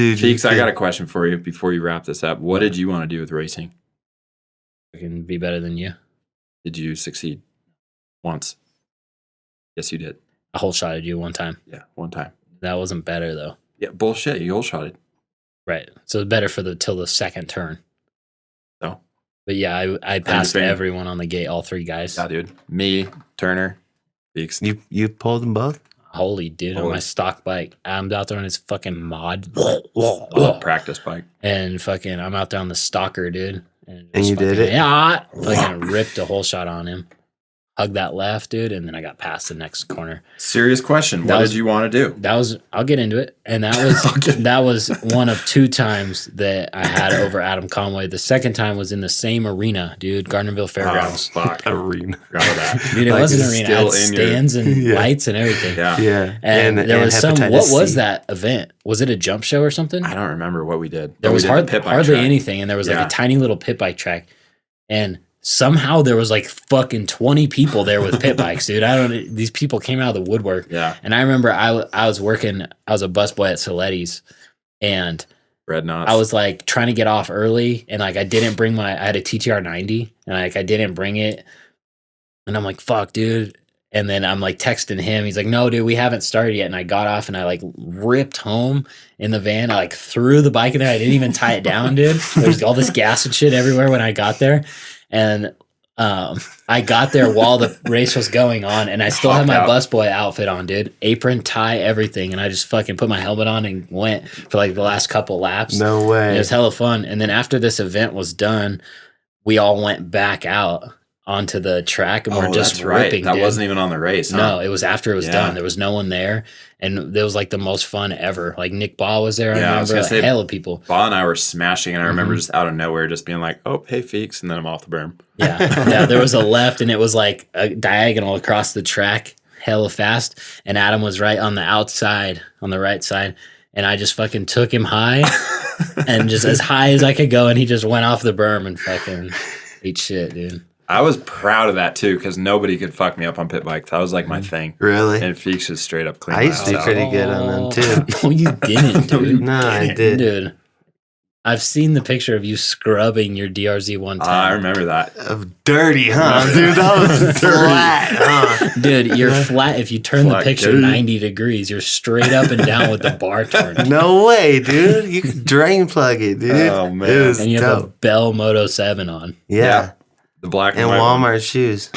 Dude, Feeks, I got a question for you before you wrap this up. What did you want to do with racing? I can be better than you. Did you succeed once? Yes, you did. I whole shotted you one time. Yeah, one time. That wasn't better though. Yeah, bullshit. You whole shotted. Right. So it's better for till the second turn. No. But yeah, I passed everyone on the gate, all 3 guys. Yeah, dude. Me, Turner, Feeks. You pulled them both? Holy dude, on my stock bike. I'm out there on his fucking mod. Practice bike. And fucking I'm out there on the stalker, dude. And you did it? Yeah. Fucking ripped a whole shot on him. Hugged that left, dude, and then I got past the next corner. Serious question. What did you want to do? I'll get into it. And that was one of 2 times that I had over Adam Conway. The second time was in the same arena, dude, Gardnerville Fairgrounds. Oh, fuck. Arena. Forgot about that. Dude, it was an arena. It had stands and lights and everything. Yeah. And there was what was that event? Was it a jump show or something? I don't remember what we did. There was hardly anything, and there was like a tiny little pit bike track. And somehow there was like fucking 20 people there with pit bikes, dude. These people came out of the woodwork. Yeah. And I remember I was a busboy at Soletti's, and Red knots. I was like trying to get off early, and like I had a TTR 90, and like I didn't bring it. And I'm like, fuck, dude. And then I'm like texting him. He's like, no, dude, we haven't started yet. And I got off and I like ripped home in the van. I like threw the bike in there. I didn't even tie it down, dude. There's all this gas and shit everywhere when I got there. And I got there while the race was going on, and I still had my busboy outfit on, dude. Apron, tie, everything. And I just fucking put my helmet on and went for like the last couple laps. No way. And it was hella fun. And then after this event was done, we all went back out onto the track, and we're just ripping. That dude. wasn't even on the race. Huh? No, it was after it was done. There was no one there, and it was like the most fun ever. Like Nick Ball was there. I remember hell of people. Ball and I were smashing, and I remember just out of nowhere just being like, "Oh, hey, Feeks," and then I'm off the berm. Yeah. There was a left, and it was like a diagonal across the track, hella fast. And Adam was right on the outside, on the right side, and I just fucking took him high, and just as high as I could go, and he just went off the berm and fucking ate shit, dude. I was proud of that too, because nobody could fuck me up on pit bikes. That was like my thing. Really? And Feeks just straight up clean. I used to be pretty good on them too. No, you didn't, dude. No, I did. Dude, I've seen the picture of you scrubbing your DRZ one time. I remember that. Dirty, huh? Dude, that was flat, huh? Dude, you're flat. If you turn the picture 90 degrees, you're straight up and down with the bar turned. No way, dude. You could drain plug it, dude. Oh, man. And you have a Bell Moto 7 on. Yeah. The black and Walmart shoes.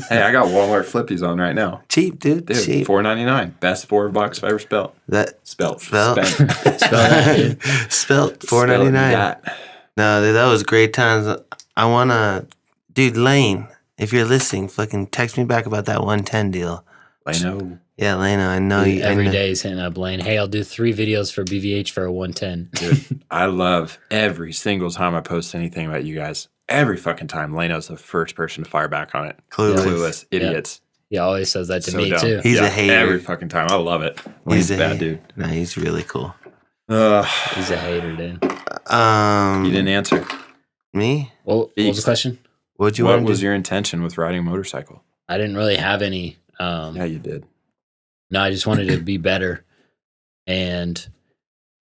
Hey, I got Walmart flippies on right now. Cheap, dude. Cheap. $4.99. Best $4 I've ever spelt. Spelt. Spell that, dude. Spelt $4.99. No, dude, that was great times. I wanna, dude, Lane. If you're listening, fucking text me back about that 110 deal. Lano. Yeah, Lano. I know you. Every day he's hitting up Lane. Hey, I'll do 3 videos for BVH for a 110. Dude, I love every single time I post anything about you guys. Every fucking time, Lano's the first person to fire back on it. Clueless Idiots. He always says that to me, dumb. too. He's a hater. Every fucking time. I love it. He's a bad dude. No, he's really cool. He's a hater, dude. You didn't answer. Me? What was the question? What was your intention with riding a motorcycle? I didn't really have any. Yeah, you did. No, I just wanted to be better. And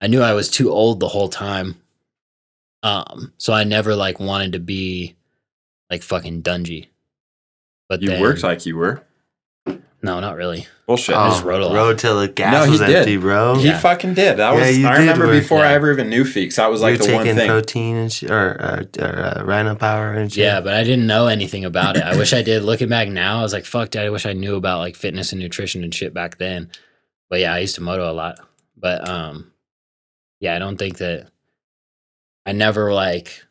I knew I was too old the whole time. So I never like wanted to be like fucking Dungy. But you worked like you were. No, not really. Bullshit. I just rode a lot. Rode till the gas was empty, bro. He fucking did. That was. I remember before I ever even knew Feeks. That was like the one thing. Taking protein and shit, or Rhino Power and shit. Yeah, but I didn't know anything about it. I wish I did. Looking back now, I was like, fuck, Dad, I wish I knew about like fitness and nutrition and shit back then. But yeah, I used to moto a lot. But yeah, I don't think that. I never like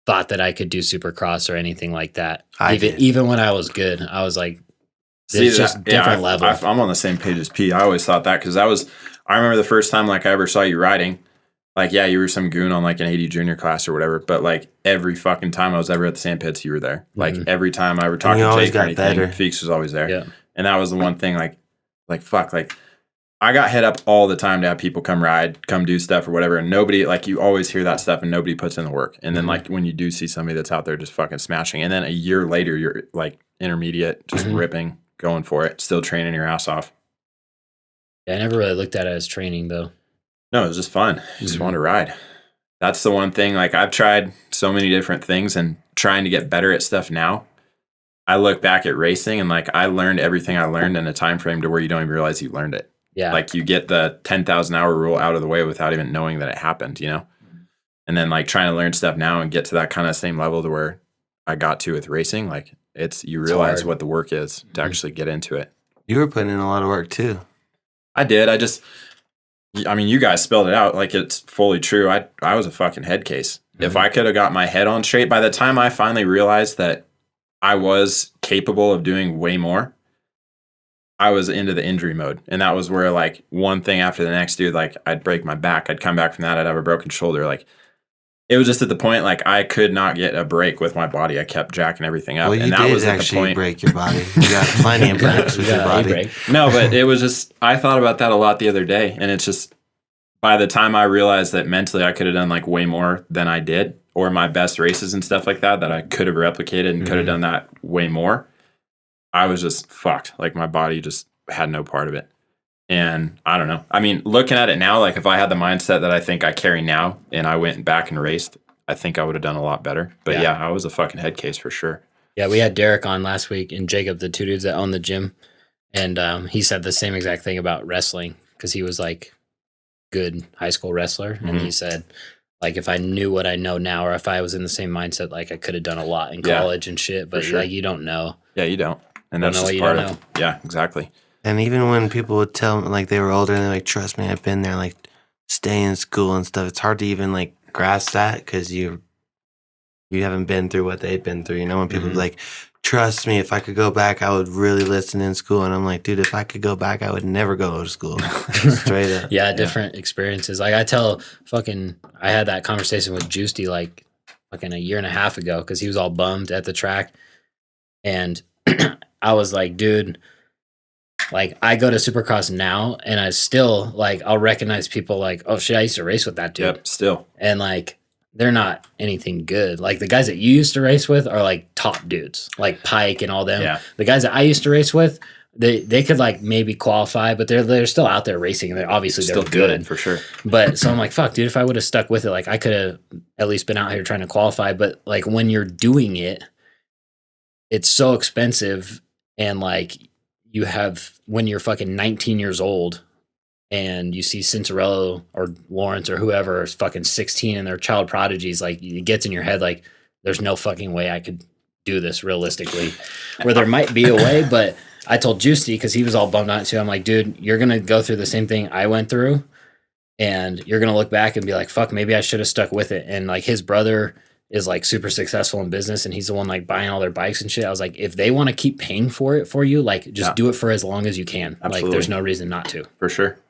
thought that I could do Supercross or anything like that. Even when I was good, I was like, it's just different level. I'm on the same page as P. I always thought that because I remember the first time like I ever saw you riding. Like, yeah, you were some goon on like an 80 junior class or whatever, but like every fucking time I was ever at the sand pits, you were there. Like every time I ever talked to Jake or anything, Feeks was always there. Yeah. And that was the one thing like fuck, like I got hit up all the time to have people come ride, come do stuff or whatever. And nobody, like you always hear that stuff and nobody puts in the work. And then like when you do see somebody that's out there just fucking smashing, and then a year later, you're like intermediate, just ripping, going for it, still training your ass off. Yeah, I never really looked at it as training though. No, it was just fun. Just wanted to ride. That's the one thing. Like, I've tried so many different things and trying to get better at stuff now. I look back at racing and like I learned everything I learned in a time frame to where you don't even realize you learned it. Yeah. Like you get the 10,000 hour rule out of the way without even knowing that it happened, you know? And then like trying to learn stuff now and get to that kind of same level to where I got to with racing. Like you realize what the work is to actually get into it. You were putting in a lot of work too. I did. I mean, you guys spelled it out like it's fully true. I was a fucking head case. If I could have got my head on straight, by the time I finally realized that I was capable of doing way more, I was into the injury mode. And that was where like one thing after the next, dude, like I'd break my back. I'd come back from that. I'd have a broken shoulder. Like it was just at the point, like I could not get a break with my body. I kept jacking everything up. Well, you and that did was actually the point. break your body. You got plenty of breaks with your body. No, but it was just, I thought about that a lot the other day. And it's just, by the time I realized that mentally I could have done like way more than I did, or my best races and stuff like that I could have replicated and could have done that way more, I was just fucked. Like my body just had no part of it. And I don't know. I mean, looking at it now, like if I had the mindset that I think I carry now and I went back and raced, I think I would have done a lot better. But yeah, I was a fucking head case for sure. Yeah, we had Derek on last week and Jacob, the two dudes that own the gym. And he said the same exact thing about wrestling because he was like good high school wrestler. And he said, like, if I knew what I know now, or if I was in the same mindset, like I could have done a lot in college and shit, but like you don't know. Yeah, you don't. And that's just part of it. Yeah, exactly. And even when people would tell me, like they were older and they're like, trust me, I've been there, like stay in school and stuff. It's hard to even like grasp that because you haven't been through what they've been through. You know, when people be like, trust me, if I could go back, I would really listen in school. And I'm like, dude, if I could go back, I would never go to school. Straight up. Yeah, different experiences. Like I had that conversation with Juicy like fucking a year and a half ago because he was all bummed at the track. And I was like, dude, like I go to Supercross now and I still like, I'll recognize people like, oh shit, I used to race with that dude. Yep, still. And like, they're not anything good. Like the guys that you used to race with are like top dudes, like Pike and all them. Yeah. The guys that I used to race with, they could like maybe qualify, but they're still out there racing. And they're obviously still good for sure. But so I'm like, fuck, dude, if I would have stuck with it, like I could have at least been out here trying to qualify. But like when you're doing it, it's so expensive. And like when you're fucking 19 years old, and you see Cinderella or Lawrence or whoever is fucking 16 and they're child prodigies, like it gets in your head like there's no fucking way I could do this realistically. Where there might be a way, but I told Juicy because he was all bummed out too. I'm like, dude, you're gonna go through the same thing I went through, and you're gonna look back and be like, fuck, maybe I should have stuck with it. And like his brother is like super successful in business and he's the one like buying all their bikes and shit. I was like, if they want to keep paying for it for you, like just do it for as long as you can. Absolutely. Like there's no reason not to. For sure.